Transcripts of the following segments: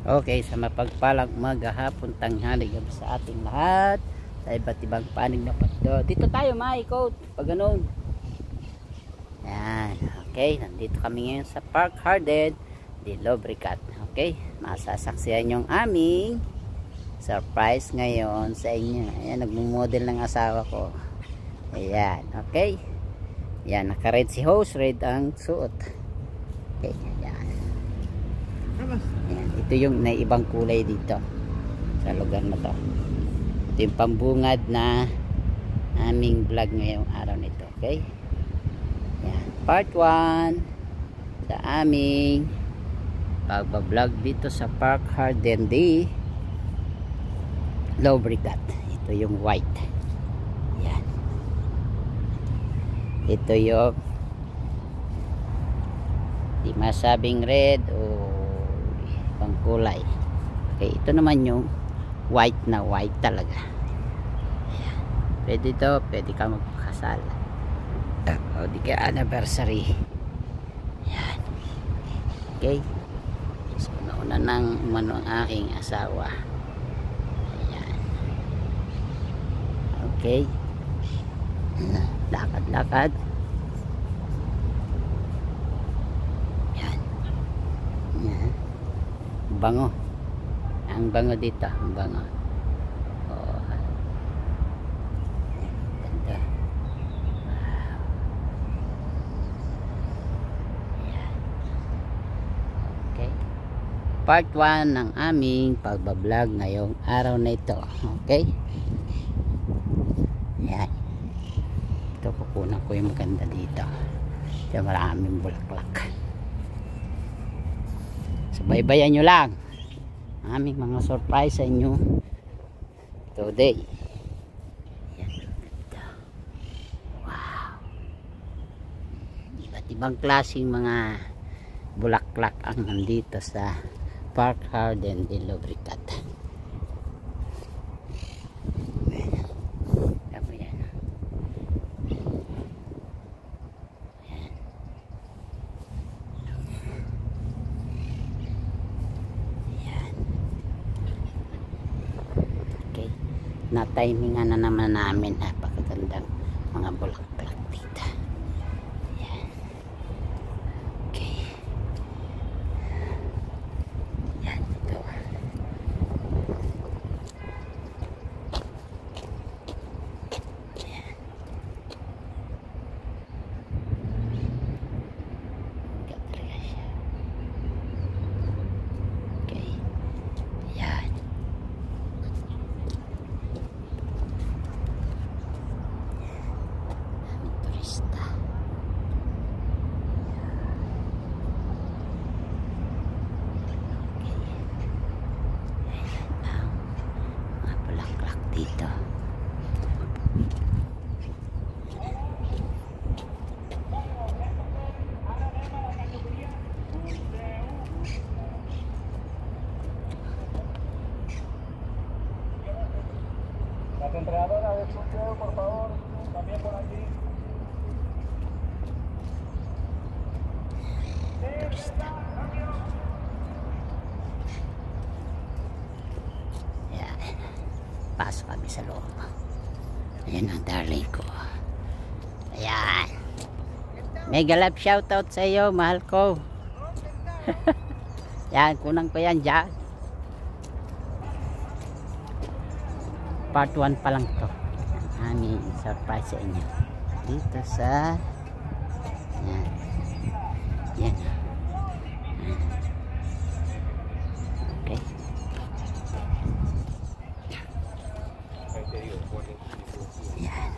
Okay, sa mapagpalang umaga, hapon, tanghali, gabi sa ating lahat, sa iba't ibang panig na patdo. Dito tayo, ma-ikot pag ganun. Yan, okay, nandito kami ngayon sa Park Garden de Llobregat. Okay, masasaksihan yung aming surprise ngayon sa inyo. Ayan, nagmumodel ng asawa ko. Ayan, okay. Yan, naka-red si host, red ang suot. Okay, yan. Ayan, ito yung naibang kulay dito sa lugar na to. Ito yung pambungad na aming vlog ngayong araw nito. Okay, yan, part 1 sa aming pagbablog dito sa Park Garden de Llobregat. Ito yung white. Yan, ito yung di masabing red o pang kulay. Okay, ito naman yung white na white talaga. Ayan. Pwede ito, pwede ka magpakasal o di ka anniversary. Ayan. Okay, so nauna nang umano ang aking asawa. Ayan. Okay, lakad-lakad. Ayan. Ayan. Bango, ang bango dito, ang bango. Oh, ganda. Wow. Ayan. Okay, part 1 ng aming pagbablog ngayong araw na ito. Okay, ayan, ito kukunan ko yung maganda dito. Ito maraming bulaklak. Baybayan nyo lang aming mga surprise sa inyo today. Yan, ganda. Wow, iba't ibang klaseng mga bulaklak ang nandito sa Park Garden de Llobregat. Na-timingan na naman namin, napakagandang mga bulaklak dito. Yan. Okay, yan, ito. Yan. Ganda siya. Okay, yan. Dito. La entrenadora de fútbol, por favor, también por aquí. Yan. Pasok kami sa loob. Ayan ang darling ko. Ayan. Mega love shoutout sa iyo, mahal ko. Yan, kunang ko yan dyan. Part 1 pa lang to. Ang aming surprise sa inyo. Dito sa yan. Yan. Okay. Yan.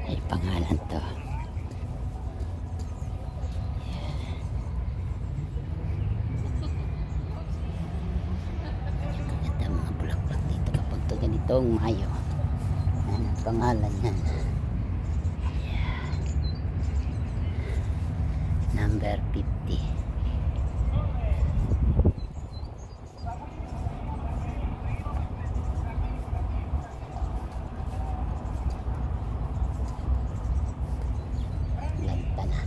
Ay pangalan to. Ganitong Mayo. Ano pangalan yan? Yeah. Number 50. Lanta na.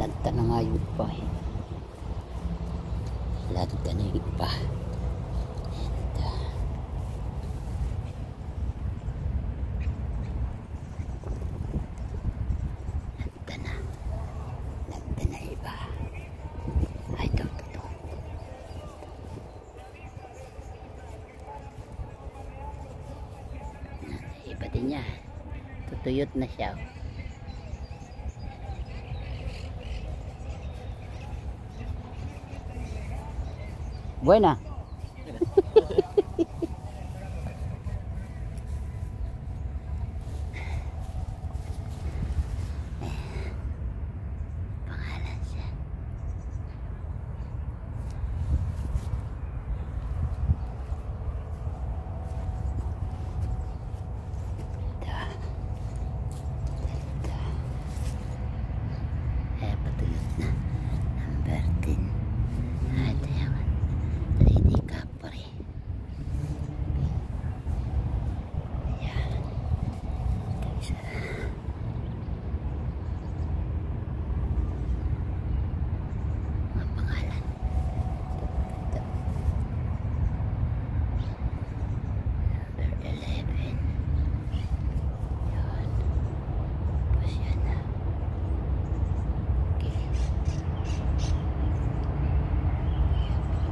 Lanta na nga yung iba eh. Lanta na yung iba. Lanta na iba. Ay, ito. Iba din niya. Tutuyot na siya. Buena. Pangalan siya. Patuyot na. Number 10. Ito yaman. Lady Capri. Ayan. Ito isa. Mga pangalan. Ito. Number 11. Yan. Tapos yan na. Okay.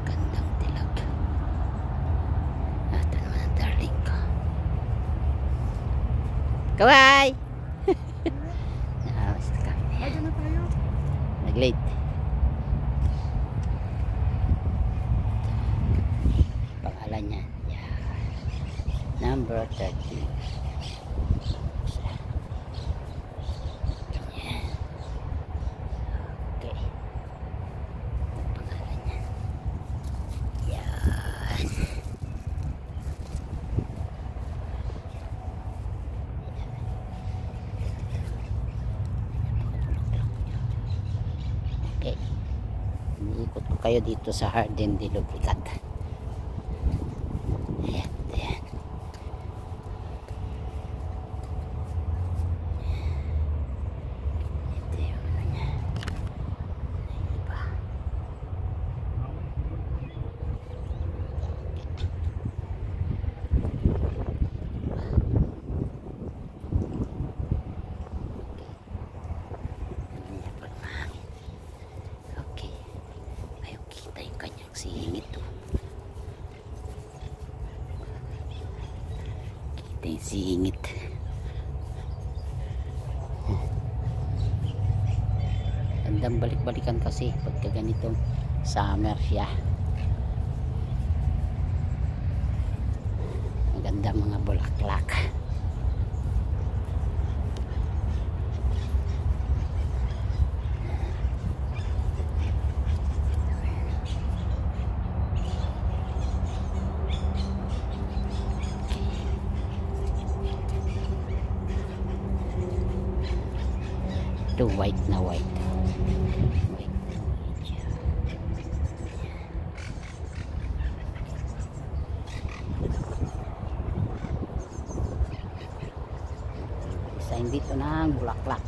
Gandang dilag. Ito naman ang darling ko. Kawai! Basta kami. Lagyan na tayo. Nag-late. Pangalan niya. Yan. Number 13. Yan. Okay. Pangalan niya. Yan. Okay. Iniikot ko kayo dito sa Jardin de Lubricat. Ayan, ayan. Ito yung ano niya. Iba. Ano niya pag mahangin. Okay. Ayaw kita yung kanyang singit to. Kita yung singit. Gandang balik-balikan kasi pagka ganitong summer siya. Maganda mga bulaklak. Ito white na white. White na white siya. Design dito ng bulaklak.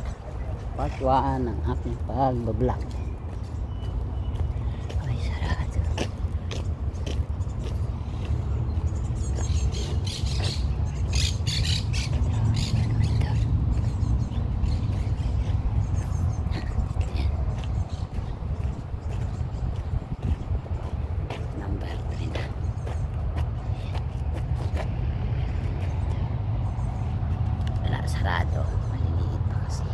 Part 1 ng aking pagbablog. Ay, sarado. Number 3 na. Wala, sarado. Maliliit pa kasi.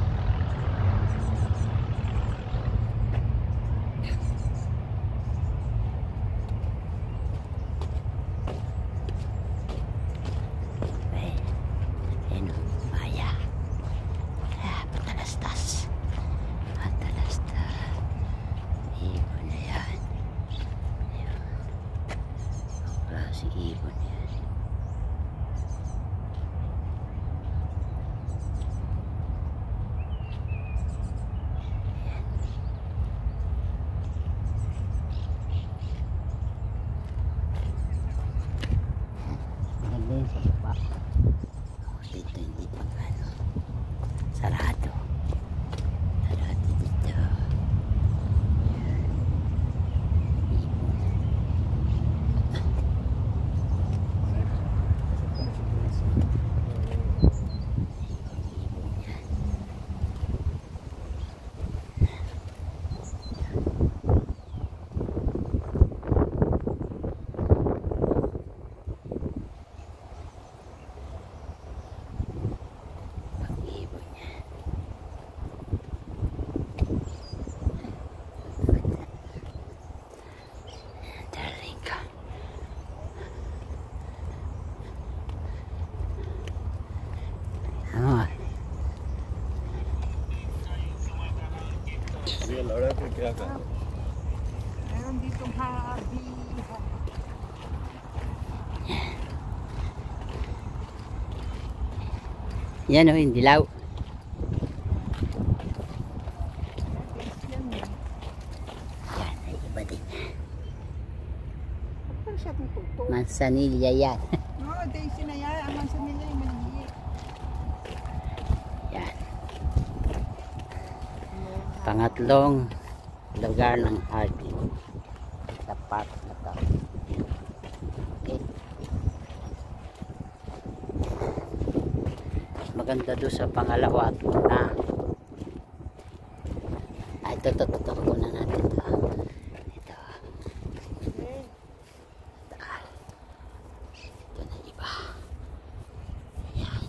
Meron ditong habi. Yan o, yung dilaw. Yan eh. Yan, ay iba din. Ano siya kung tuto? Mansanilya yan. No, Daisy na yan. Ang sa nila yung maliit. Yan. Pangatlong lugar ng Hardin. Sa park na to. Okay. Maganda doon sa pangalawa at una. Ito. Kuna natin ito. Ito. Ito na iba. Yan.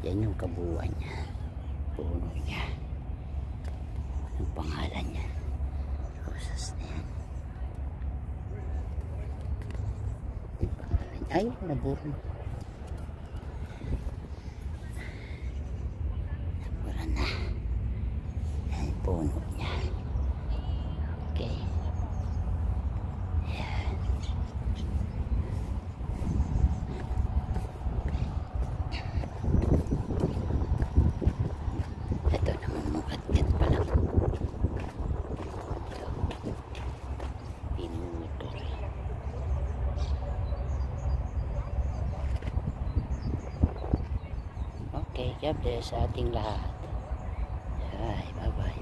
Yan yung kabuuan niya. Puno niya. Anong pangalan niya? Rosas na yan. Yung pangalan niya. Ay, naburo. Nabura na. Yan yung puno niya. Okay. Yan. Ito naman mukat-kat pa lang. Ito. Pinutol. Okay, God bless sa ating lahat. Ay, bye-bye.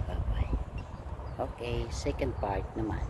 Okay, second part naman.